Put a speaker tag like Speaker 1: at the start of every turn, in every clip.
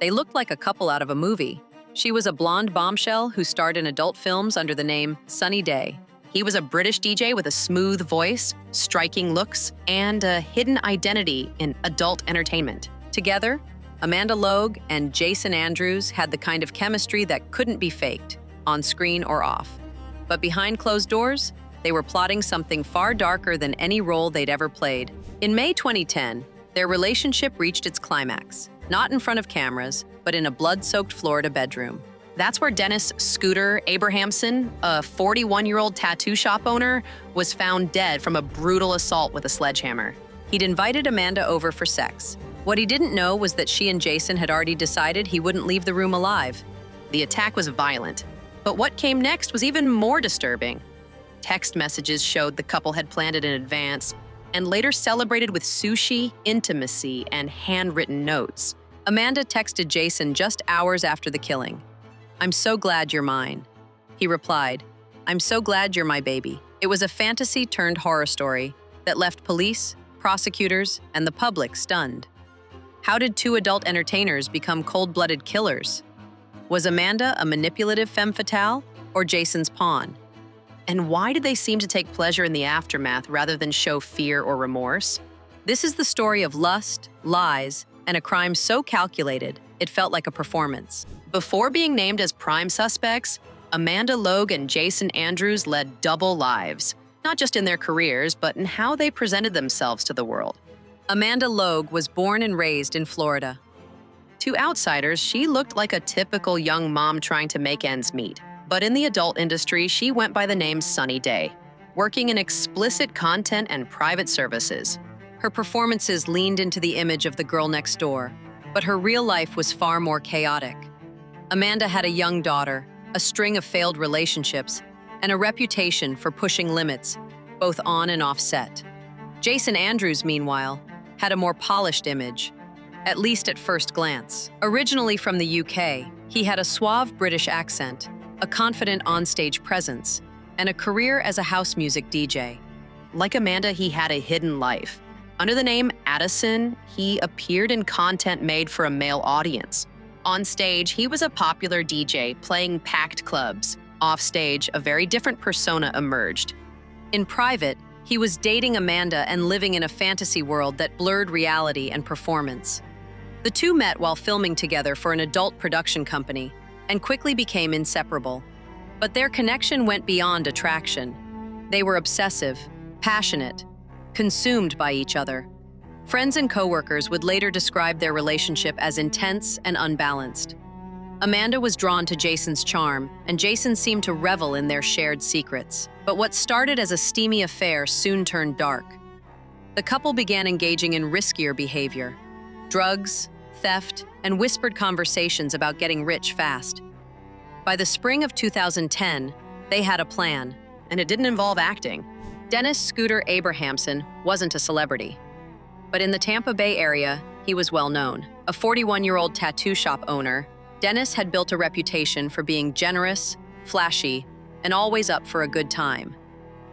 Speaker 1: They looked like a couple out of a movie. She was a blonde bombshell who starred in adult films under the name Sunny Day. He was a British DJ with a smooth voice, striking looks, and a hidden identity in adult entertainment. Together, Amanda Logue and Jason Andrews had the kind of chemistry that couldn't be faked, on screen or off. But behind closed doors, they were plotting something far darker than any role they'd ever played. In May 2010, their relationship reached its climax, not in front of cameras, but in a blood-soaked Florida bedroom. That's where Dennis "Scooter" Abrahamson, a 41-year-old tattoo shop owner, was found dead from a brutal assault with a sledgehammer. He'd invited Amanda over for sex. What he didn't know was that she and Jason had already decided he wouldn't leave the room alive. The attack was violent, but what came next was even more disturbing. Text messages showed the couple had planned it in advance and later celebrated with sushi, intimacy, and handwritten notes. Amanda texted Jason just hours after the killing. "I'm so glad you're mine." He replied, "I'm so glad you're my baby." It was a fantasy turned horror story that left police, prosecutors, and the public stunned. How did two adult entertainers become cold-blooded killers? Was Amanda a manipulative femme fatale or Jason's pawn? And why did they seem to take pleasure in the aftermath rather than show fear or remorse? This is the story of lust, lies, and a crime so calculated it felt like a performance. Before being named as prime suspects, Amanda Logue and Jason Andrews led double lives, not just in their careers, but in how they presented themselves to the world. Amanda Logue was born and raised in Florida. To outsiders, she looked like a typical young mom trying to make ends meet. But in the adult industry, she went by the name Sunny Day, working in explicit content and private services. Her performances leaned into the image of the girl next door, but her real life was far more chaotic. Amanda had a young daughter, a string of failed relationships, and a reputation for pushing limits, both on and off set. Jason Andrews, meanwhile, had a more polished image, at least at first glance. Originally from the UK, he had a suave British accent, a confident onstage presence, and a career as a house music DJ. Like Amanda, he had a hidden life. Under the name Addison, he appeared in content made for a male audience. On stage, he was a popular DJ playing packed clubs. Off stage, a very different persona emerged. In private, he was dating Amanda and living in a fantasy world that blurred reality and performance. The two met while filming together for an adult production company and quickly became inseparable. But their connection went beyond attraction. They were obsessive, passionate, consumed by each other. Friends and coworkers would later describe their relationship as intense and unbalanced. Amanda was drawn to Jason's charm, and Jason seemed to revel in their shared secrets. But what started as a steamy affair soon turned dark. The couple began engaging in riskier behavior: drugs, theft, and whispered conversations about getting rich fast. By the spring of 2010, they had a plan, and it didn't involve acting. Dennis "Scooter" Abrahamson wasn't a celebrity, but in the Tampa Bay area, he was well known. A 41-year-old tattoo shop owner, Dennis had built a reputation for being generous, flashy, and always up for a good time.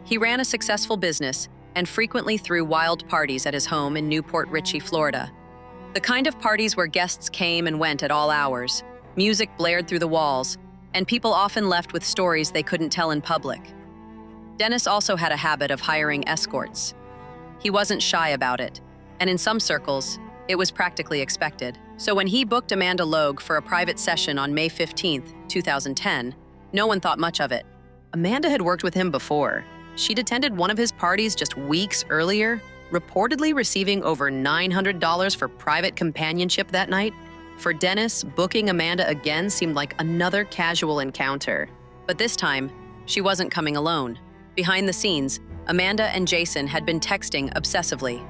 Speaker 1: He ran a successful business and frequently threw wild parties at his home in Newport Richey, Florida. The kind of parties where guests came and went at all hours, music blared through the walls, and people often left with stories they couldn't tell in public. Dennis also had a habit of hiring escorts. He wasn't shy about it, and in some circles, it was practically expected. So when he booked Amanda Logue for a private session on May 15, 2010, no one thought much of it. Amanda had worked with him before. She'd attended one of his parties just weeks earlier, reportedly receiving over $900 for private companionship that night. For Dennis, booking Amanda again seemed like another casual encounter. But this time, she wasn't coming alone. Behind the scenes, Amanda and Jason had been texting obsessively.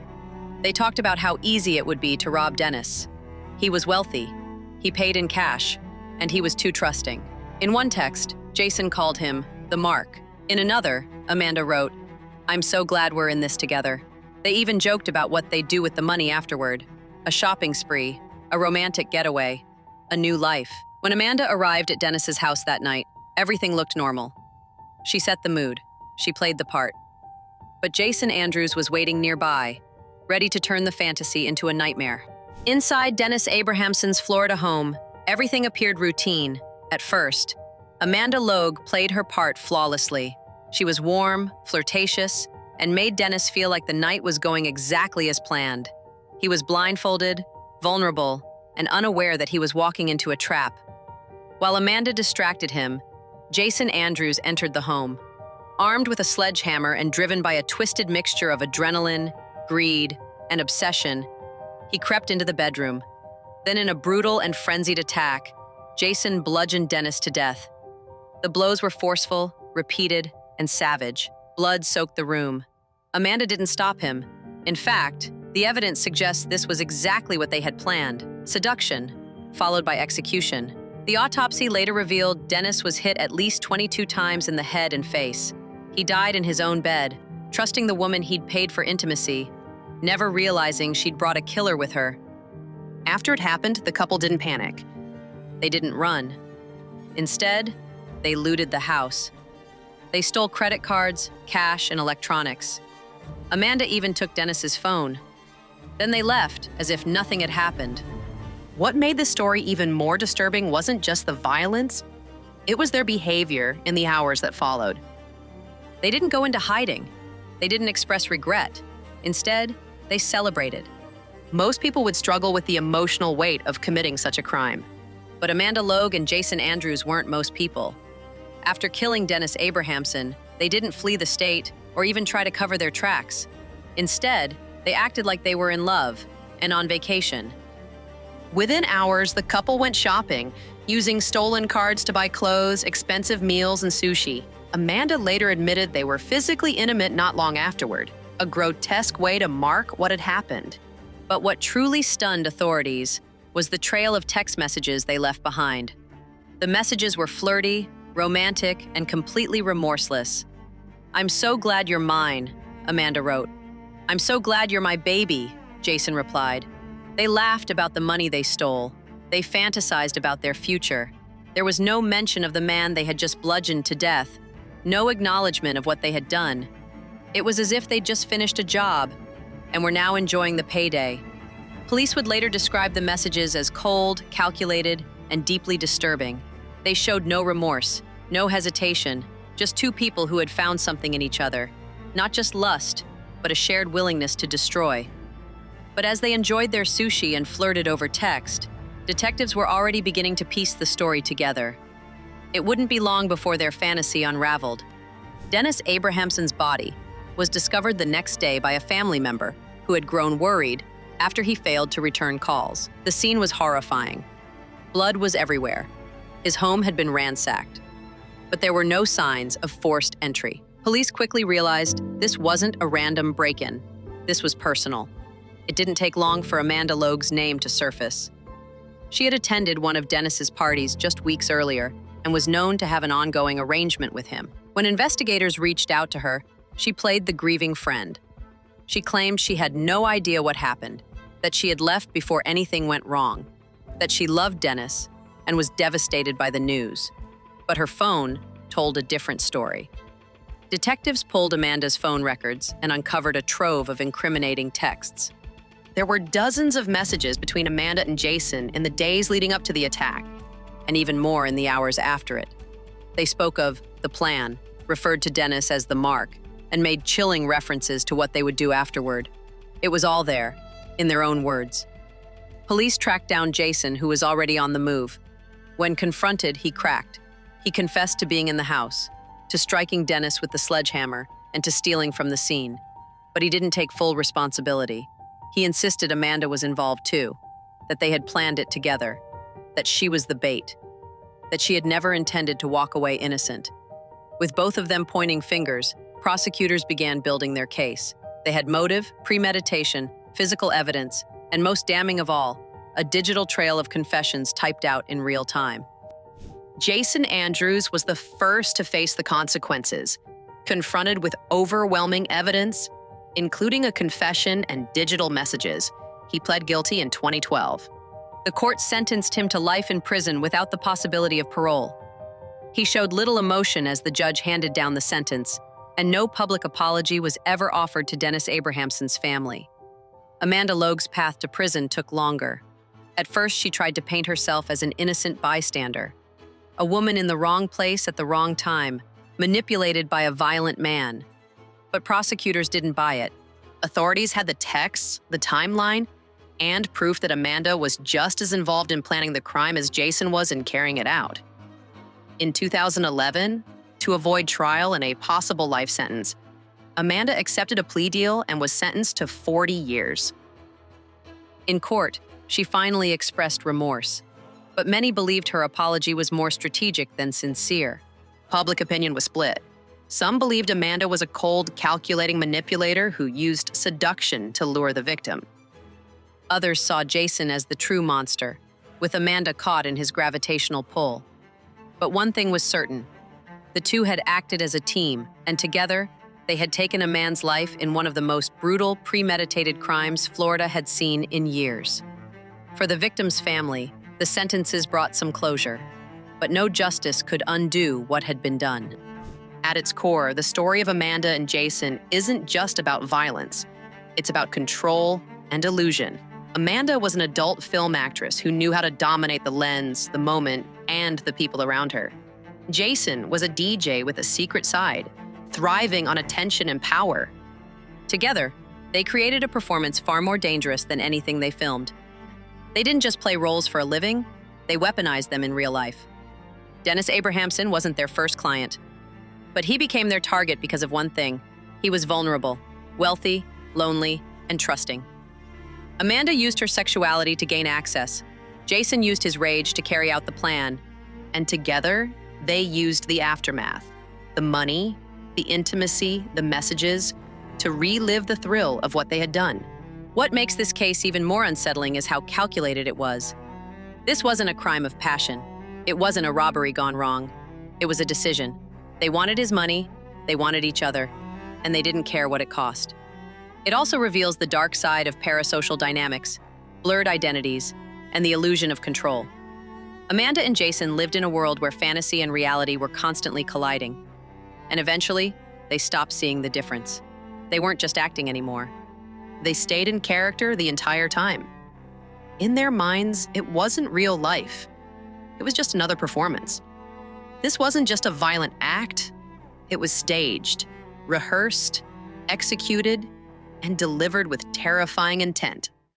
Speaker 1: They talked about how easy it would be to rob Dennis. He was wealthy, he paid in cash, and he was too trusting. In one text, Jason called him the Mark. In another, Amanda wrote, "I'm so glad we're in this together." They even joked about what they'd do with the money afterward. A shopping spree, a romantic getaway, a new life. When Amanda arrived at Dennis's house that night, everything looked normal. She set the mood. She played the part. But Jason Andrews was waiting nearby, ready to turn the fantasy into a nightmare. Inside Dennis Abrahamson's Florida home, everything appeared routine at first. Amanda Logue played her part flawlessly. She was warm, flirtatious, and made Dennis feel like the night was going exactly as planned. He was blindfolded, vulnerable, and unaware that he was walking into a trap. While Amanda distracted him, Jason Andrews entered the home. Armed with a sledgehammer and driven by a twisted mixture of adrenaline, greed, and obsession, he crept into the bedroom. Then, in a brutal and frenzied attack, Jason bludgeoned Dennis to death. The blows were forceful, repeated, and savage. Blood soaked the room. Amanda didn't stop him. In fact, the evidence suggests this was exactly what they had planned: seduction, followed by execution. The autopsy later revealed Dennis was hit at least 22 times in the head and face. He died in his own bed, trusting the woman he'd paid for intimacy, never realizing she'd brought a killer with her. After it happened, the couple didn't panic. They didn't run. Instead, they looted the house. They stole credit cards, cash, and electronics. Amanda even took Dennis's phone. Then they left, as if nothing had happened. What made this story even more disturbing wasn't just the violence, it was their behavior in the hours that followed. They didn't go into hiding. They didn't express regret. Instead, they celebrated. Most people would struggle with the emotional weight of committing such a crime. But Amanda Logue and Jason Andrews weren't most people. After killing Dennis Abrahamson, they didn't flee the state or even try to cover their tracks. Instead, they acted like they were in love and on vacation. Within hours, the couple went shopping, using stolen cards to buy clothes, expensive meals, and sushi. Amanda later admitted they were physically intimate not long afterward, a grotesque way to mark what had happened. But what truly stunned authorities was the trail of text messages they left behind. The messages were flirty, romantic, and completely remorseless. "I'm so glad you're mine," Amanda wrote. "I'm so glad you're my baby," Jason replied. They laughed about the money they stole. They fantasized about their future. There was no mention of the man they had just bludgeoned to death, no acknowledgement of what they had done. It was as if they'd just finished a job and were now enjoying the payday. Police would later describe the messages as cold, calculated, and deeply disturbing. They showed no remorse, no hesitation, just two people who had found something in each other. Not just lust, but a shared willingness to destroy. But as they enjoyed their sushi and flirted over text, detectives were already beginning to piece the story together. It wouldn't be long before their fantasy unraveled. Dennis Abrahamson's body was discovered the next day by a family member who had grown worried after he failed to return calls. The scene was horrifying. Blood was everywhere. His home had been ransacked. But there were no signs of forced entry. Police quickly realized this wasn't a random break-in. This was personal. It didn't take long for Amanda Logue's name to surface. She had attended one of Dennis's parties just weeks earlier and was known to have an ongoing arrangement with him. When investigators reached out to her, she played the grieving friend. She claimed she had no idea what happened, that she had left before anything went wrong, that she loved Dennis and was devastated by the news. But her phone told a different story. Detectives pulled Amanda's phone records and uncovered a trove of incriminating texts. There were dozens of messages between Amanda and Jason in the days leading up to the attack, and even more in the hours after it. They spoke of the plan, referred to Dennis as the mark, and made chilling references to what they would do afterward. It was all there, in their own words. Police tracked down Jason, who was already on the move. When confronted, he cracked. He confessed to being in the house, to striking Dennis with the sledgehammer, and to stealing from the scene. But he didn't take full responsibility. He insisted Amanda was involved too, that they had planned it together, that she was the bait, that she had never intended to walk away innocent. With both of them pointing fingers, prosecutors began building their case. They had motive, premeditation, physical evidence, and most damning of all, a digital trail of confessions typed out in real time. Jason Andrews was the first to face the consequences. Confronted with overwhelming evidence, including a confession and digital messages, he pled guilty in 2012. The court sentenced him to life in prison without the possibility of parole. He showed little emotion as the judge handed down the sentence, and no public apology was ever offered to Dennis Abrahamson's family. Amanda Logue's path to prison took longer. At first, she tried to paint herself as an innocent bystander, a woman in the wrong place at the wrong time, manipulated by a violent man. But prosecutors didn't buy it. Authorities had the texts, the timeline, and proof that Amanda was just as involved in planning the crime as Jason was in carrying it out. In 2011, to avoid trial and a possible life sentence, Amanda accepted a plea deal and was sentenced to 40 years. In court, she finally expressed remorse, but many believed her apology was more strategic than sincere. Public opinion was split. Some believed Amanda was a cold, calculating manipulator who used seduction to lure the victim. Others saw Jason as the true monster, with Amanda caught in his gravitational pull. But one thing was certain. The two had acted as a team, and together, they had taken a man's life in one of the most brutal, premeditated crimes Florida had seen in years. For the victim's family, the sentences brought some closure, but no justice could undo what had been done. At its core, the story of Amanda and Jason isn't just about violence. It's about control and illusion. Amanda was an adult film actress who knew how to dominate the lens, the moment, and the people around her. Jason was a DJ with a secret side, thriving on attention and power. Together, they created a performance far more dangerous than anything they filmed. They didn't just play roles for a living, they weaponized them in real life. Dennis Abrahamson wasn't their first client, but he became their target because of one thing. He was vulnerable, wealthy, lonely, and trusting. Amanda used her sexuality to gain access. Jason used his rage to carry out the plan. And together, they used the aftermath, the money, the intimacy, the messages, to relive the thrill of what they had done. What makes this case even more unsettling is how calculated it was. This wasn't a crime of passion. It wasn't a robbery gone wrong. It was a decision. They wanted his money, they wanted each other, and they didn't care what it cost. It also reveals the dark side of parasocial dynamics, blurred identities, and the illusion of control. Amanda and Jason lived in a world where fantasy and reality were constantly colliding. And eventually, they stopped seeing the difference. They weren't just acting anymore. They stayed in character the entire time. In their minds, it wasn't real life. It was just another performance. This wasn't just a violent act. It was staged, rehearsed, executed, and delivered with terrifying intent.